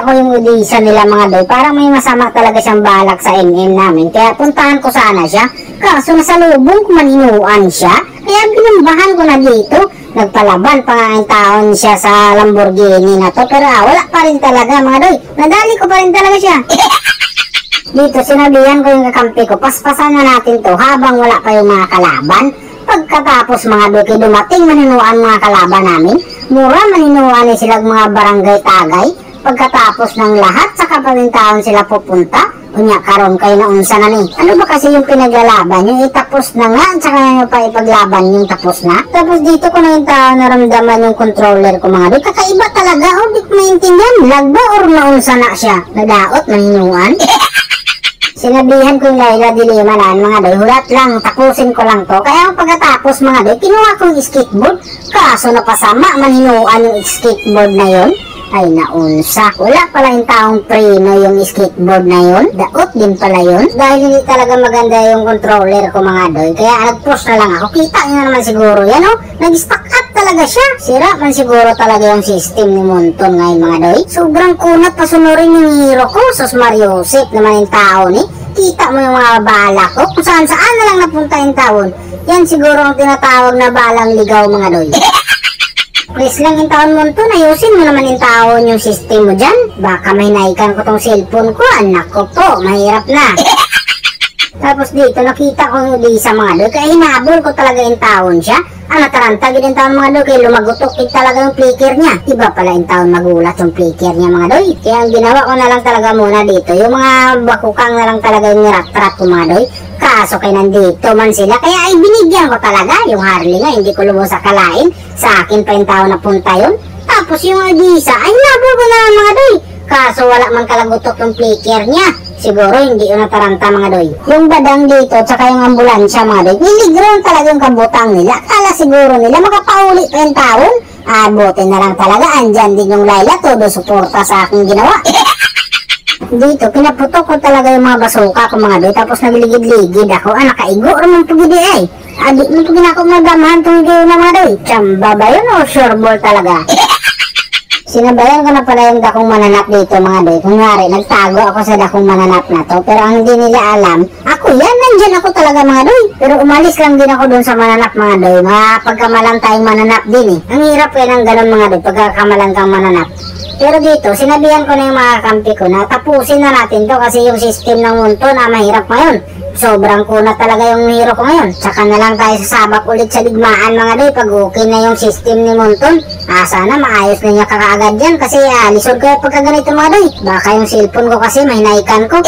ko yung udisa nila mga doy. Parang may masama talaga siyang balak sa MM namin. Kaya puntahan ko sana siya. Kaso nasalubong ko maninuan siya. Kaya binambahan ko na dito. Nagpalaban pa nga ang taon siya sa Lamborghini na to. Pero wala pa rin talaga mga doy. Nadali ko pa rin talaga siya. Dito sinabihan ko yung kakampi ko. Paspasan na natin to habang wala pa yung mga kalaban. Pagkatapos mga doy, dumating maninuan mga kalaban namin. Mura maninuan ni silang mga barangay tagay. Pagkatapos ng lahat, saka pa rin taon sila pupunta. Unya karon kayo na unsa na ni. Ano ba kasi yung pinaglalaban? Yung itapos na nga, saka nyo pa ipaglaban yung tapos na. Tapos dito ko na yung tao naramdaman yung controller ko mga doy. Kakaiba talaga, di ko maintindihan. Lag ba or naunsa na siya? Nadaot, maninuan? Sinabihan ko yung Laila Dilimanan mga doy, hulat lang, tapusin ko lang to. Kaya pagkatapos mga doy, kinuha kong skateboard. Kaso napasama, maninuan yung skateboard na yon. Ay naunsa, wala pala yung taong preno yung skateboard na yon. Daot din pala yon. Dahil hindi talaga maganda yung controller ko mga doy. Kaya nag-push na lang ako. Kita nyo naman siguro yan o. Nag-stack up talaga siya. Sira man siguro talaga yung system ni Monton ngayon mga doy. Sobrang kunat pasunurin yung hero ko. Sus Mariosep naman yung tao ni. Kita mo yung mga bala ko. Kung saan na lang napunta yung taon. Yan siguro ang tinatawag na balang ligaw mga doy. Please lang yung taon Monton. Ayusin mo naman yung taon yung system mo dyan. Baka may naikan ko tong cellphone ko. Anak ko po. Mahirap na. Tapos dito nakita ko yung di sa mga doy. Kaya hinabol ko talaga yung taon siya. Nataranta din yung taon mga doy. Kaya lumagutok talaga yung flicker niya. Iba pala yung taon magulat yung flicker niya mga doy. Kaya ang ginawa ko na lang talaga muna dito. Yung mga bakukang na lang talaga yung nirat-rat ko mga doy. Kaso kay nandito man sila. Kaya ay binigyan ko talaga. Yung Harley nga hindi ko lubos akalain. Sa akin pa yung taon na punta yun. Tapos yung Odisa ay hinabol ko na lang mga doy. Kaso wala man kalagutok yung flicker niya. Siguro hindi yun nataranta mga doy. Yung badang dito tsaka yung ambulansya mga doy, niligron talaga yung kabutang nila. Kala siguro nila makapauli pa yung taon. Buti na lang talaga. Andyan din yung Laila. Todo suporta sa aking ginawa. Dito pinaputok ko talaga yung mga basuka ko mga doy. Tapos nagiligid-ligid ako. Nakaigo naman pagidi ay. Adik mo pagin ako madamahan itong gawin na mga doy. Tsamba ba yun o sure ball talaga? Sinabayan ko na pala yung dakong mananap dito mga doy. Kunwari, nagtago ako sa dakong mananap na to. Pero ang hindi nila alam, ako yan, nandyan ako talaga mga doy. Pero umalis lang din ako dun sa mananap mga doy. Pagkamalan tayong mananap din eh. Ang hirap yan ang ganun mga doy, pagkakamalan kang mananap. Pero dito, sinabihan ko na yung mga kampi ko na tapusin na natin to kasi yung system ng Monton na mahirap ngayon. Sobrang kunat talaga yung hero ko ngayon. Tsaka na lang tayo sasabak ulit sa digmaan mga doy pag okay na yung system ni Monton. Sana maayos na niya kakaagad yan kasi lisod ko yung pagkaganito mga doy. Baka yung cellphone ko kasi may naikan ko.